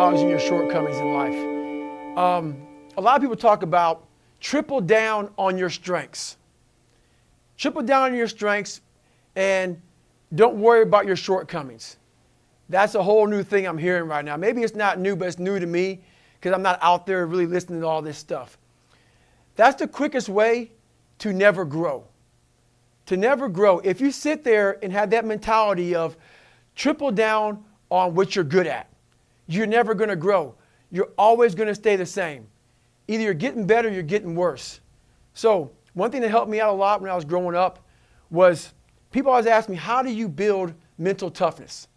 acknowledging your shortcomings in life. A lot of people talk about triple down on your strengths. Triple down on your strengths and don't worry about your shortcomings. That's a whole new thing I'm hearing right now. Maybe it's not new, but it's new to me because I'm not out there really listening to all this stuff. That's the quickest way to never grow. To never grow. If you sit there and have that mentality of triple down on what you're good at, you're never going to grow. You're always going to stay the same. Either you're getting better or you're getting worse. So one thing that helped me out a lot when I was growing up was people always ask me, how do you build mental toughness?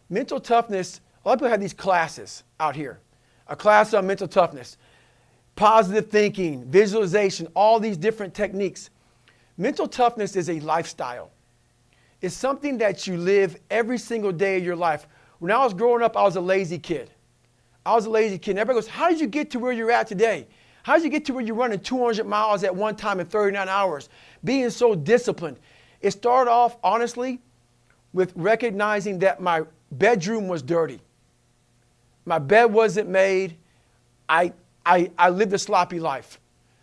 Mental toughness, a lot of people have these classes out here. A class on mental toughness, positive thinking, visualization, all these different techniques. Mental toughness is a lifestyle. It's something that you live every single day of your life. When I was growing up, I was a lazy kid. I was a lazy kid. And everybody goes, how did you get to where you're at today? How did you get to where you're running 200 miles at one time in 39 hours, being so disciplined? It started off, honestly, with recognizing that my bedroom was dirty. My bed wasn't made. I lived a sloppy life.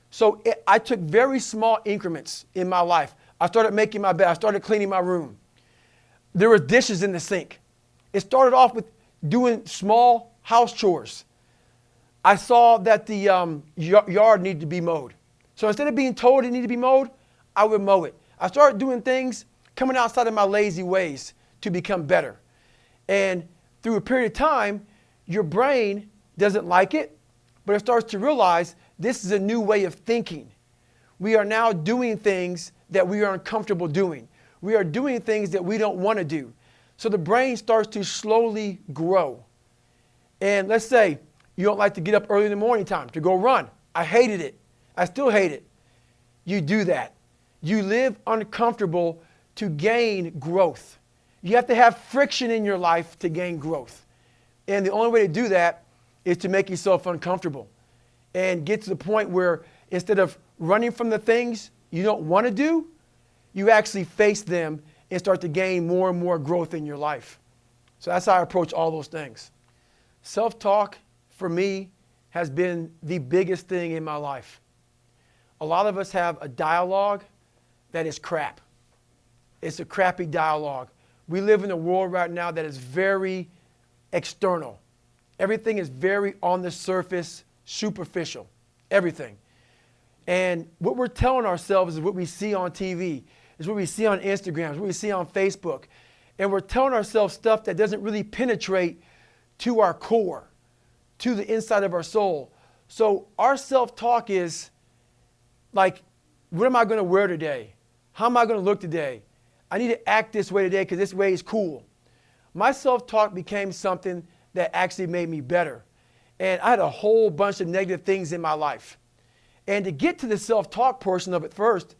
So I took very small increments in my life. I started making my bed. I started cleaning my room. There were dishes in the sink. It started off with doing small house chores. I saw that the yard needed to be mowed. So instead of being told it needed to be mowed, I would mow it. I started doing things, coming outside of my lazy ways to become better. And through a period of time, your brain doesn't like it, but it starts to realize this is a new way of thinking. We are now doing things that we are uncomfortable doing. We are doing things that we don't want to do. So the brain starts to slowly grow. And let's say you don't like to get up early in the morning time to go run. I hated it. I still hate it. You do that. You live uncomfortable to gain growth. You have to have friction in your life to gain growth. And the only way to do that is to make yourself uncomfortable and get to the point where instead of running from the things you don't want to do, you actually face them and start to gain more and more growth in your life. So that's how I approach all those things. Self-talk, for me, has been the biggest thing in my life. A lot of us have a dialogue that is crap. It's a crappy dialogue. We live in a world right now that is very external. Everything is very on the surface, superficial. Everything. And what we're telling ourselves is what we see on TV, is what we see on Instagram, is what we see on Facebook. And we're telling ourselves stuff that doesn't really penetrate to our core, to the inside of our soul. So our self-talk is like, what am I going to wear today? How am I going to look today? I need to act this way today because this way is cool. My self-talk became something that actually made me better. And I had a whole bunch of negative things in my life. And to get to the self-talk portion of it first,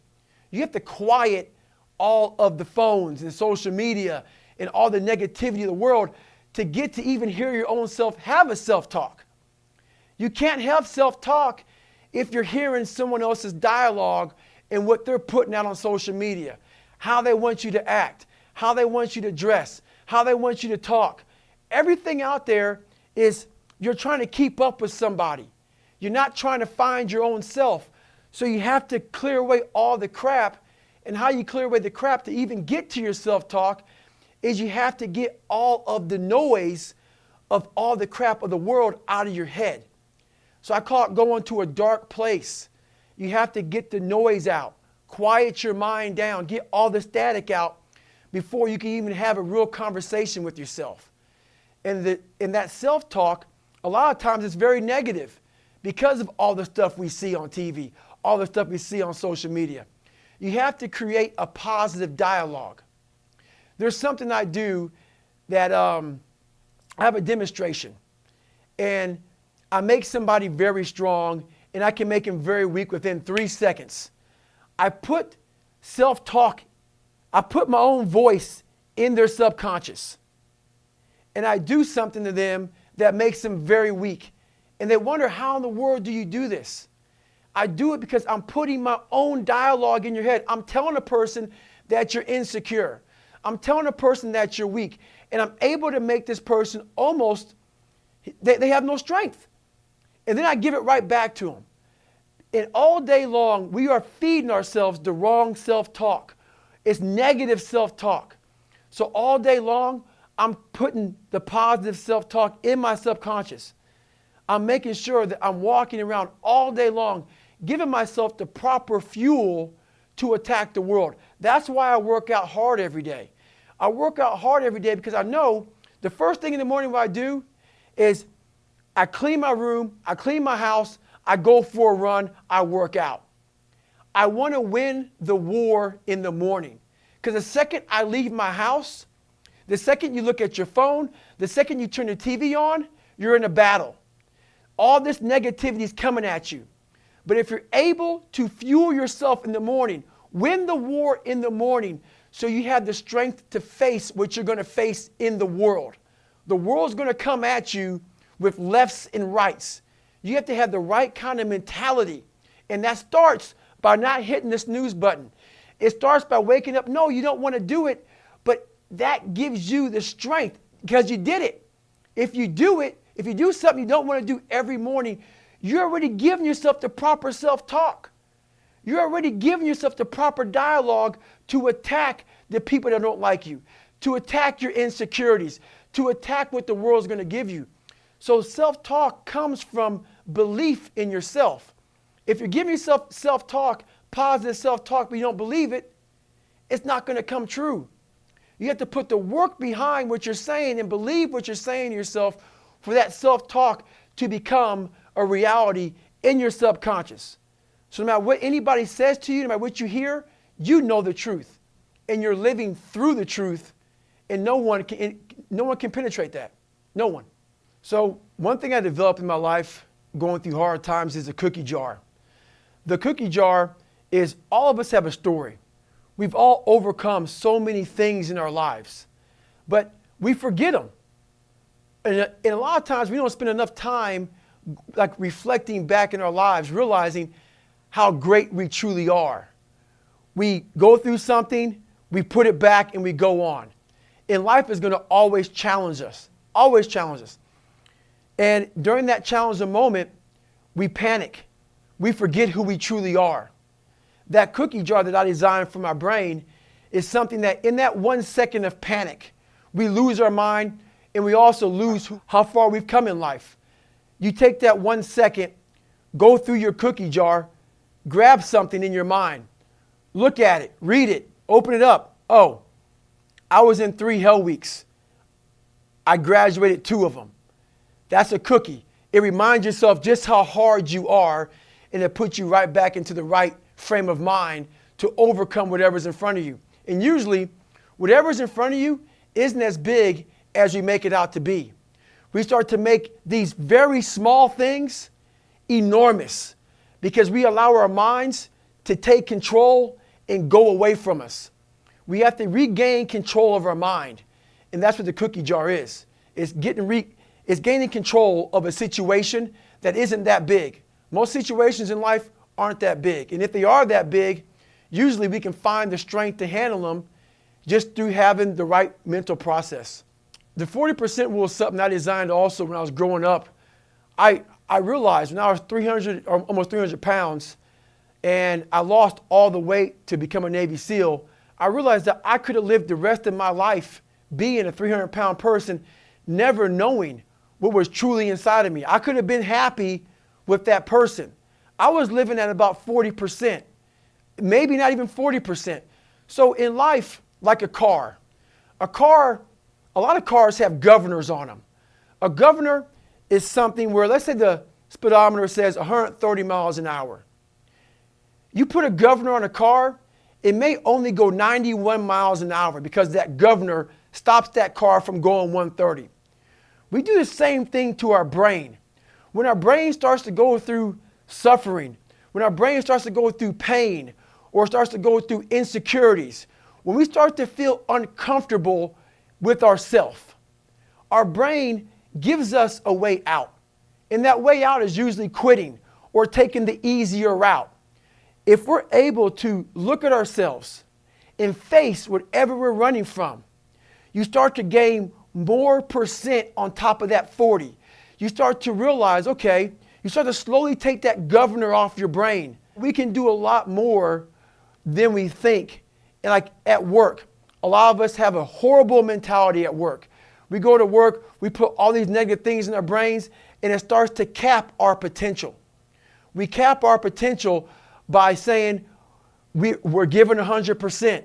you have to quiet all of the phones and social media and all the negativity of the world to get to even hear your own self have a self-talk. You can't have self-talk if you're hearing someone else's dialogue and what they're putting out on social media, how they want you to act, how they want you to dress, how they want you to talk. Everything out there is you're trying to keep up with somebody. You're not trying to find your own self. So you have to clear away all the crap. And how you clear away the crap to even get to your self-talk is you have to get all of the noise of all the crap of the world out of your head. So I call it going to a dark place. You have to get the noise out, quiet your mind down, get all the static out before you can even have a real conversation with yourself. And that self-talk, a lot of times it's very negative because of all the stuff we see on TV, all the stuff we see on social media. You have to create a positive dialogue. There's something I do that I have a demonstration. And I make somebody very strong, and I can make him very weak within 3 seconds. I put self-talk, I put my own voice in their subconscious. And I do something to them that makes them very weak. And they wonder, how in the world do you do this? I do it because I'm putting my own dialogue in your head. I'm telling a person that you're insecure. I'm telling a person that you're weak. And I'm able to make this person almost, They have no strength. And then I give it right back to them. And all day long, we are feeding ourselves the wrong self-talk. It's negative self-talk. So all day long, I'm putting the positive self-talk in my subconscious. I'm making sure that I'm walking around all day long, giving myself the proper fuel to attack the world. That's why I work out hard every day. I work out hard every day because I know the first thing in the morning what I do is I clean my room, I clean my house, I go for a run, I work out. I want to win the war in the morning. Because the second I leave my house, the second you look at your phone, the second you turn the TV on, you're in a battle. All this negativity is coming at you. But if you're able to fuel yourself in the morning, win the war in the morning so you have the strength to face what you're going to face in the world. The world's going to come at you with lefts and rights. You have to have the right kind of mentality. And that starts by not hitting the snooze button. It starts by waking up. No, you don't want to do it, but that gives you the strength because you did it. If you do it, if you do something you don't want to do every morning, you're already giving yourself the proper self-talk. You're already giving yourself the proper dialogue to attack the people that don't like you, to attack your insecurities, to attack what the world's going to give you. So self-talk comes from belief in yourself. If you're giving yourself self-talk, positive self-talk, but you don't believe it, it's not going to come true. You have to put the work behind what you're saying and believe what you're saying to yourself for that self-talk to become a reality in your subconscious. So no matter what anybody says to you, no matter what you hear, you know the truth. And you're living through the truth, and no one can penetrate that. No one. So one thing I developed in my life going through hard times is a cookie jar. The cookie jar is all of us have a story. We've all overcome so many things in our lives, but we forget them. And a lot of times we don't spend enough time like reflecting back in our lives, realizing how great we truly are. We go through something, we put it back, and we go on. And life is going to always challenge us, always challenge us. And during that challenging moment, we panic. We forget who we truly are. That cookie jar that I designed for my brain is something that in that 1 second of panic, we lose our mind and we also lose how far we've come in life. You take that 1 second, go through your cookie jar, grab something in your mind, look at it, read it, open it up. Oh, I was in 3 hell weeks. I graduated 2 of them. That's a cookie. It reminds yourself just how hard you are, and it puts you right back into the right frame of mind to overcome whatever's in front of you. And usually, whatever's in front of you isn't as big as we make it out to be. We start to make these very small things enormous because we allow our minds to take control and go away from us. We have to regain control of our mind. And that's what the cookie jar is. It's gaining control of a situation that isn't that big. Most situations in life aren't that big. And if they are that big, usually we can find the strength to handle them just through having the right mental process. The 40% rule is something I designed also when I was growing up. I realized when I was 300 or almost 300 pounds and I lost all the weight to become a Navy SEAL, I realized that I could have lived the rest of my life being a 300-pound person, never knowing what was truly inside of me. I could have been happy with that person. I was living at about 40%, maybe not even 40%. So in life, like a car, a lot of cars have governors on them. A governor is something where, let's say the speedometer says 130 miles an hour. You put a governor on a car, it may only go 91 miles an hour because that governor stops that car from going 130. We do the same thing to our brain. When our brain starts to go through suffering, when our brain starts to go through pain or starts to go through insecurities, when we start to feel uncomfortable with ourselves, our brain gives us a way out. And that way out is usually quitting or taking the easier route. If we're able to look at ourselves and face whatever we're running from, you start to gain more percent on top of that 40. you start to realize, okay, you start to slowly take that governor off your brain. We can do a lot more than we think. And like at work, a lot of us have a horrible mentality at work. We go to work, we put all these negative things in our brains, and it starts to cap our potential. We cap our potential by saying we're giving 100%.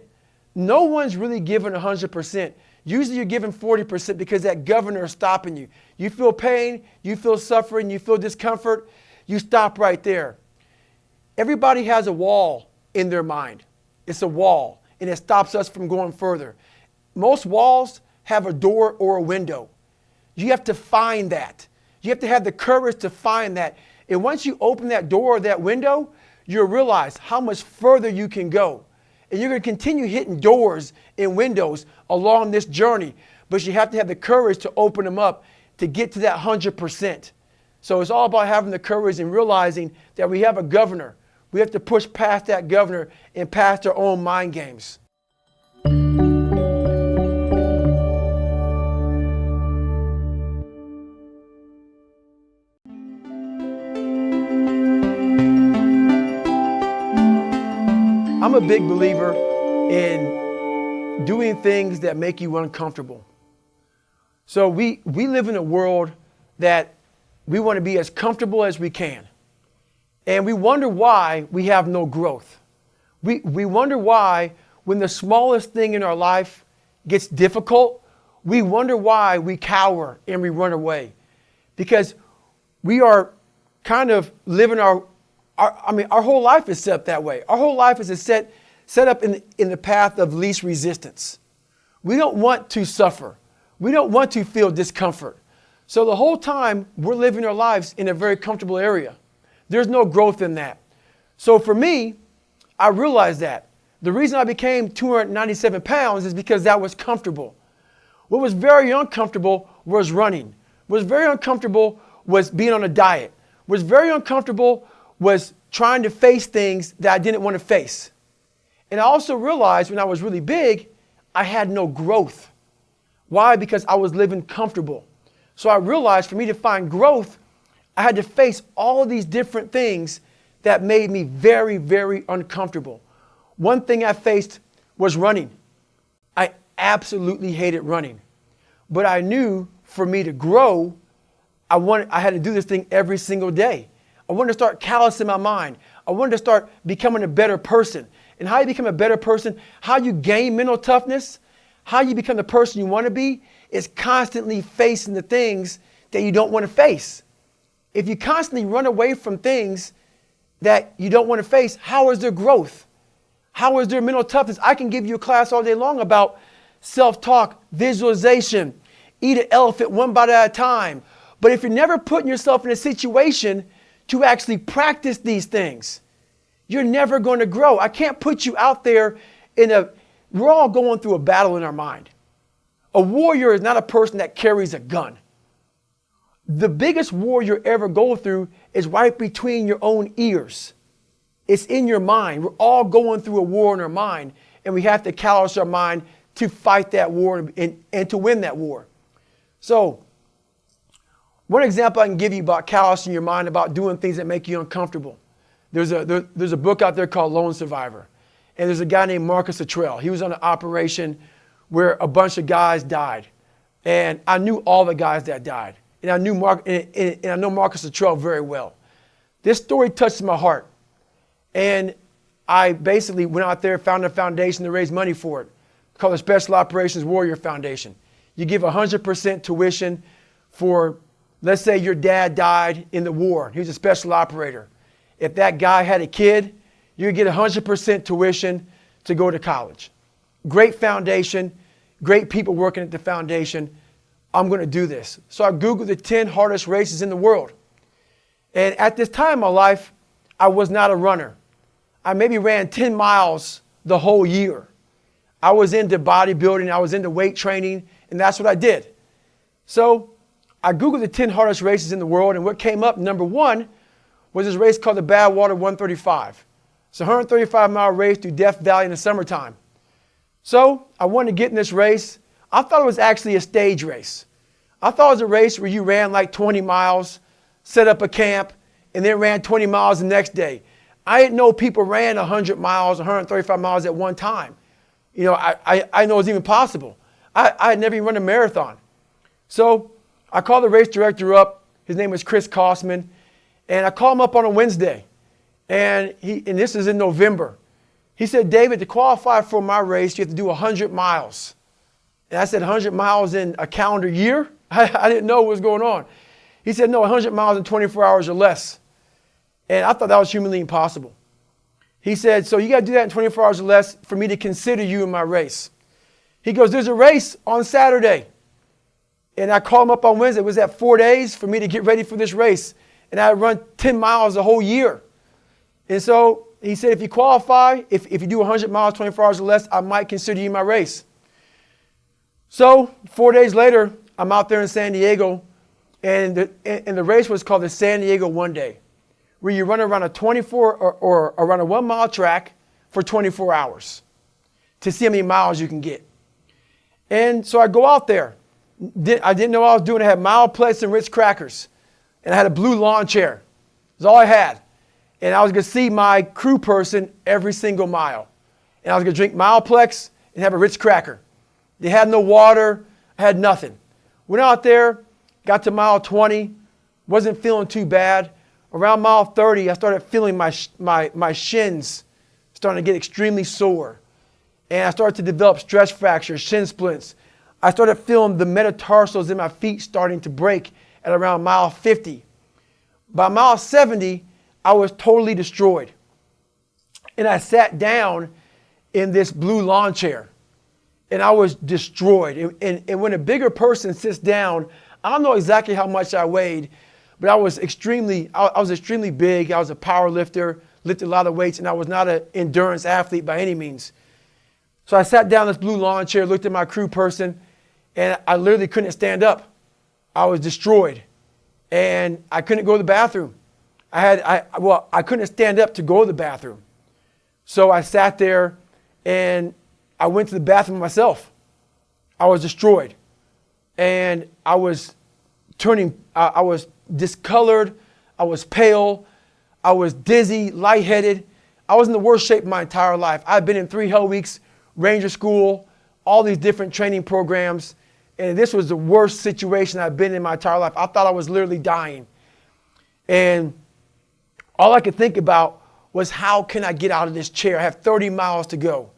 No one's really giving 100%. Usually you're giving 40% because that governor is stopping you. You feel pain, you feel suffering, you feel discomfort, you stop right there. Everybody has a wall in their mind. It's a wall, and it stops us from going further. Most walls have a door or a window. You have to find that. You have to have the courage to find that. And once you open that door or that window, you'll realize how much further you can go. And you're going to continue hitting doors and windows along this journey. But you have to have the courage to open them up to get to that 100%. So it's all about having the courage and realizing that we have a governor. We have to push past that governor and past our own mind games. I'm a big believer in doing things that make you uncomfortable. So we live in a world that we want to be as comfortable as we can. And we wonder why we have no growth. We wonder why when the smallest thing in our life gets difficult, we wonder why we cower and we run away. Because we are kind of living our whole life is set up that way. Our whole life is set up in the path of least resistance. We don't want to suffer. We don't want to feel discomfort. So the whole time we're living our lives in a very comfortable area. There's no growth in that. So for me, I realized that. The reason I became 297 pounds is because that was comfortable. What was very uncomfortable was running. What was very uncomfortable was being on a diet. What was very uncomfortable was trying to face things that I didn't want to face. And I also realized when I was really big, I had no growth. Why? Because I was living comfortable. So I realized for me to find growth, I had to face all these different things that made me very, very uncomfortable. One thing I faced was running. I absolutely hated running. But I knew for me to grow, I had to do this thing every single day. I wanted to start callousing my mind. I wanted to start becoming a better person. And how you become a better person, how you gain mental toughness, how you become the person you want to be, is constantly facing the things that you don't want to face. If you constantly run away from things that you don't want to face, how is there growth? How is there mental toughness? I can give you a class all day long about self-talk, visualization, eat an elephant one bite at a time. But if you're never putting yourself in a situation to actually practice these things, you're never going to grow. I can't put you out there we're all going through a battle in our mind. A warrior is not a person that carries a gun. The biggest war you ever go through is right between your own ears. It's in your mind. We're all going through a war in our mind, and we have to callous our mind to fight that war and to win that war. So, one example I can give you about callousing your mind, about doing things that make you uncomfortable. There's a book out there called Lone Survivor. And there's a guy named Marcus Luttrell. He was on an operation where a bunch of guys died. And I knew all the guys that died. And I know Marcus Luttrell very well. This story touched my heart. And I basically went out there, found a foundation to raise money for it, called the Special Operations Warrior Foundation. You give 100% tuition for, let's say your dad died in the war. He was a special operator. If that guy had a kid, you get 100% tuition to go to college. Great foundation, great people working at the foundation. I'm going to do this. So I Googled the 10 hardest races in the world. And at this time in my life, I was not a runner. I maybe ran 10 miles the whole year. I was into bodybuilding, I was into weight training, and that's what I did. So I Googled the 10 hardest races in the world, and what came up, number one, was this race called the Badwater 135. It's a 135-mile race through Death Valley in the summertime. So I wanted to get in this race. I thought it was actually a stage race. I thought it was a race where you ran like 20 miles, set up a camp, and then ran 20 miles the next day. I didn't know people ran 100 miles, 135 miles at one time. You know, I know it's even possible. I had never even run a marathon. So I called the race director up. His name was Chris Kosman. And I called him up on a Wednesday. And this is in November. He said, David, to qualify for my race, you have to do 100 miles. And I said, 100 miles in a calendar year? I didn't know what was going on. He said, no, 100 miles in 24 hours or less. And I thought that was humanly impossible. He said, so you got to do that in 24 hours or less for me to consider you in my race. He goes, there's a race on Saturday. And I called him up on Wednesday. It was that 4 days for me to get ready for this race. And I had run 10 miles the whole year. And so he said, if you qualify, if you do 100 miles, 24 hours or less, I might consider you in my race. So 4 days later, I'm out there in San Diego. And the race was called the San Diego One Day, where you run around a 24 or around a 1 mile track for 24 hours to see how many miles you can get. And so I go out there. I didn't know what I was doing. I had mild plates and Ritz crackers. And I had a blue lawn chair. That's all I had. And I was going to see my crew person every single mile. And I was going to drink Mileplex and have a Ritz cracker. They had no water. I had nothing. Went out there, got to mile 20, wasn't feeling too bad. Around mile 30, I started feeling my shins starting to get extremely sore. And I started to develop stress fractures, shin splints. I started feeling the metatarsals in my feet starting to break at around mile 50. By mile 70, I was totally destroyed. And I sat down in this blue lawn chair. And I was destroyed. And when a bigger person sits down, I don't know exactly how much I weighed, but I was extremely big. I was a power lifter, lifted a lot of weights, and I was not an endurance athlete by any means. So I sat down in this blue lawn chair, looked at my crew person, and I literally couldn't stand up. I was destroyed. And I couldn't go to the bathroom. I couldn't stand up to go to the bathroom. So I sat there and I went to the bathroom myself. I was destroyed. And I was I was discolored. I was pale. I was dizzy, lightheaded. I was in the worst shape of my entire life. I've been in 3 hell weeks, Ranger School, all these different training programs. And this was the worst situation I've been in my entire life. I thought I was literally dying. And all I could think about was, how can I get out of this chair? I have 30 miles to go.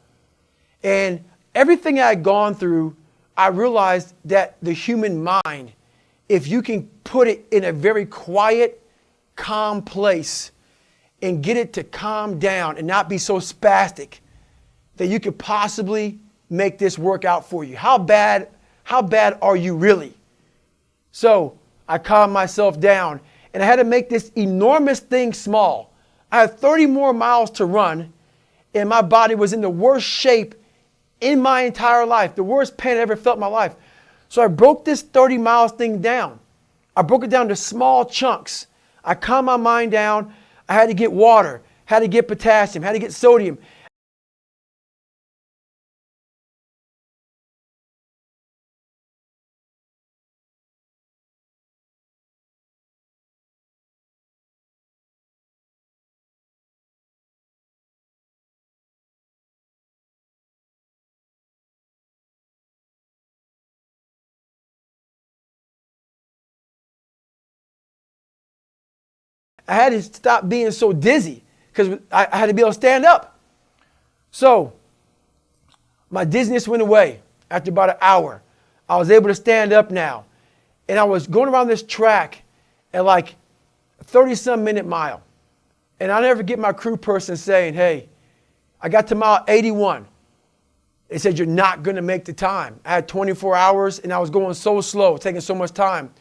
And everything I had gone through, I realized that the human mind, if you can put it in a very quiet, calm place and get it to calm down and not be so spastic, that you could possibly make this work out for you. How bad are you really? So I calmed myself down, and I had to make this enormous thing small. I had 30 more miles to run, and my body was in the worst shape in my entire life, the worst pain I ever felt in my life. So I broke this 30 miles thing down. I broke it down to small chunks. I calmed my mind down. I had to get water, had to get potassium, had to get sodium. I had to stop being so dizzy because I had to be able to stand up. So my dizziness went away after about an hour. I was able to stand up now. And I was going around this track at like a 30-some minute mile. And I'll never get my crew person saying, hey, I got to mile 81. They said, you're not going to make the time. I had 24 hours and I was going so slow, taking so much time.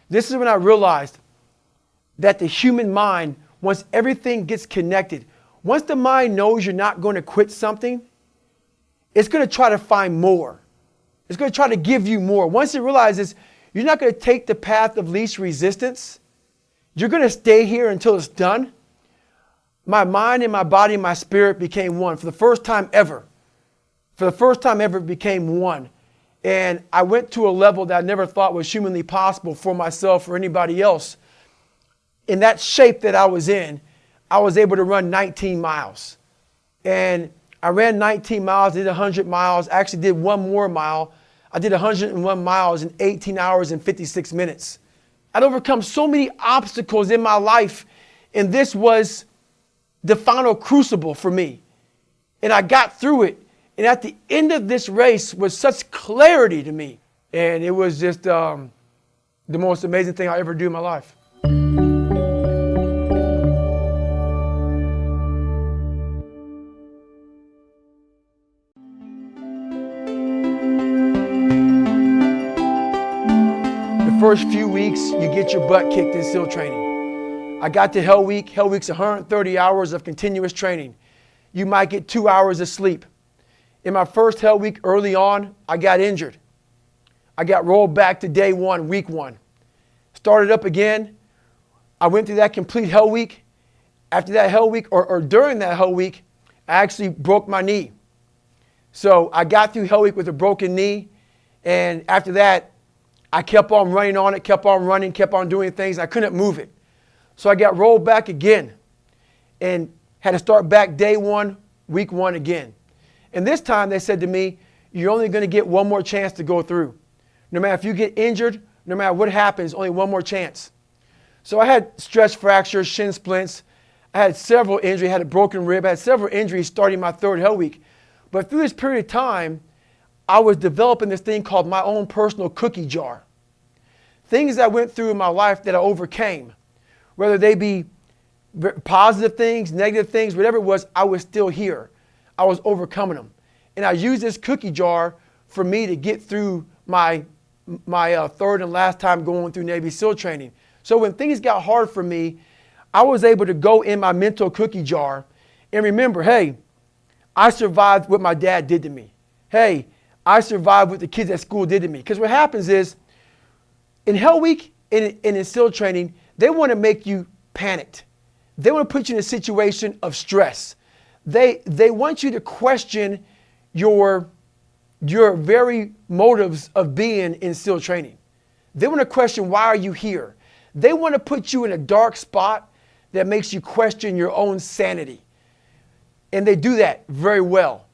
This is when I realized that the human mind, once everything gets connected, once the mind knows you're not going to quit something, it's going to try to find more. It's going to try to give you more. Once it realizes you're not going to take the path of least resistance, you're going to stay here until it's done. My mind and my body and my spirit became one for the first time ever. For the first time ever, it became one. And I went to a level that I never thought was humanly possible for myself or anybody else. In that shape that I was in, I was able to run 19 miles. And I ran 19 miles, did 100 miles, actually did one more mile. I did 101 miles in 18 hours and 56 minutes. I'd overcome so many obstacles in my life, and this was the final crucible for me. And I got through it. And at the end of this race was such clarity to me. And it was just the most amazing thing I ever do in my life. The first few weeks, you get your butt kicked in SEAL training. I got to Hell Week. Hell Week's 130 hours of continuous training. You might get 2 hours of sleep. In my first Hell Week early on, I got injured. I got rolled back to day one, week one. Started up again. I went through that complete Hell Week. After that Hell Week, or during that Hell Week, I actually broke my knee. So I got through Hell Week with a broken knee. And after that, I kept on running on it, kept on running, kept on doing things. I couldn't move it. So I got rolled back again and had to start back day one, week one again. And this time they said to me, you're only going to get one more chance to go through. No matter if you get injured, no matter what happens, only one more chance. So I had stress fractures, shin splints. I had several injuries, I had a broken rib, I had several injuries starting my third Hell Week. But through this period of time, I was developing this thing called my own personal cookie jar. Things I went through in my life that I overcame, whether they be positive things, negative things, whatever it was, I was still here. I was overcoming them. And I used this cookie jar for me to get through my third and last time going through Navy SEAL training. So when things got hard for me, I was able to go in my mental cookie jar and remember, hey, I survived what my dad did to me. Hey, I survived what the kids at school did to me. Because what happens is, in Hell Week and in SEAL training, they want to make you panicked. They want to put you in a situation of stress. They want you to question your very motives of being in SEAL training. They want to question, why are you here? They want to put you in a dark spot that makes you question your own sanity. And they do that very well.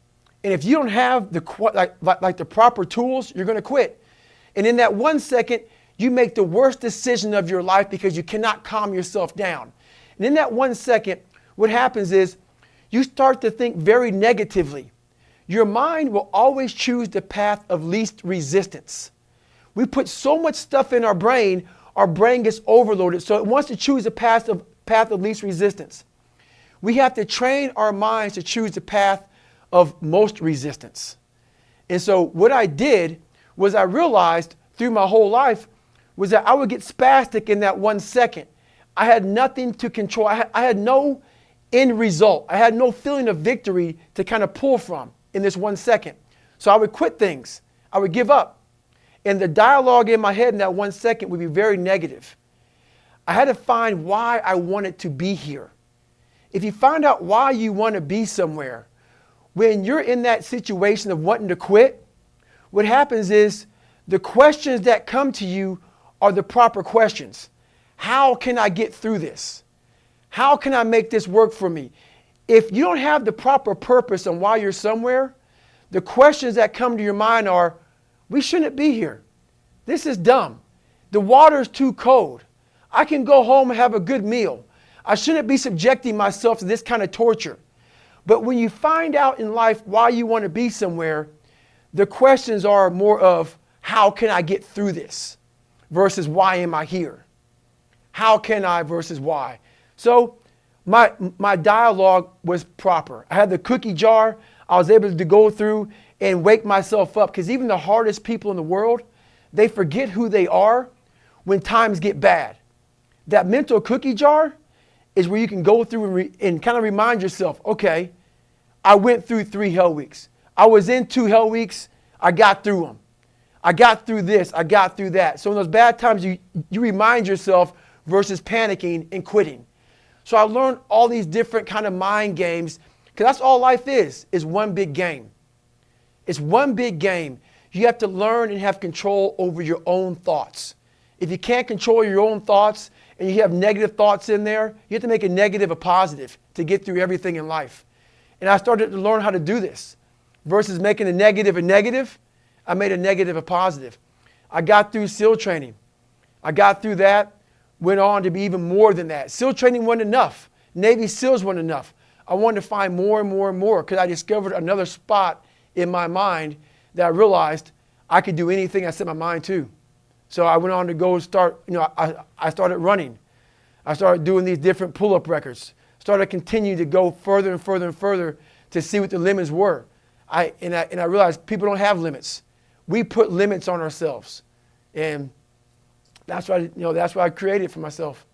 And if you don't have the proper tools, you're going to quit. And in that 1 second, you make the worst decision of your life because you cannot calm yourself down. And in that 1 second, what happens is you start to think very negatively. Your mind will always choose the path of least resistance. We put so much stuff in our brain gets overloaded, so it wants to choose the path of least resistance. We have to train our minds to choose the path of most resistance. And so what I did was I realized through my whole life was that I would get spastic in that 1 second. I had nothing to control. I had no end result. I had no feeling of victory to kind of pull from in this 1 second. So I would quit things. I would give up. And the dialogue in my head in that 1 second would be very negative. I had to find why I wanted to be here. If you find out why you want to be somewhere, when you're in that situation of wanting to quit, what happens is the questions that come to you are the proper questions. How can I get through this? How can I make this work for me? If you don't have the proper purpose on why you're somewhere, the questions that come to your mind are, we shouldn't be here. This is dumb. The water's too cold. I can go home and have a good meal. I shouldn't be subjecting myself to this kind of torture. But when you find out in life why you want to be somewhere, the questions are more of, how can I get through this? Versus why am I here? How can I versus why? So my dialogue was proper. I had the cookie jar. I was able to go through and wake myself up, because even the hardest people in the world, they forget who they are when times get bad. That mental cookie jar is where you can go through and kind of remind yourself, okay, I went through 3 Hell Weeks. I was in 2 Hell Weeks. I got through them. I got through this. I got through that. So in those bad times, you remind yourself versus panicking and quitting. So I learned all these different kind of mind games, because that's all life is one big game. It's one big game. You have to learn and have control over your own thoughts. If you can't control your own thoughts and you have negative thoughts in there, you have to make a negative a positive to get through everything in life. And I started to learn how to do this. Versus making a negative, I made a negative a positive. I got through SEAL training. I got through that, went on to be even more than that. SEAL training wasn't enough. Navy SEALs weren't enough. I wanted to find more and more and more because I discovered another spot in my mind that I realized I could do anything I set my mind to. So I went on to go start, I started running. I started doing these different pull-up records. Started continuing to go further and further and further to see what the limits were. I realized people don't have limits. We put limits on ourselves. And that's what I created for myself.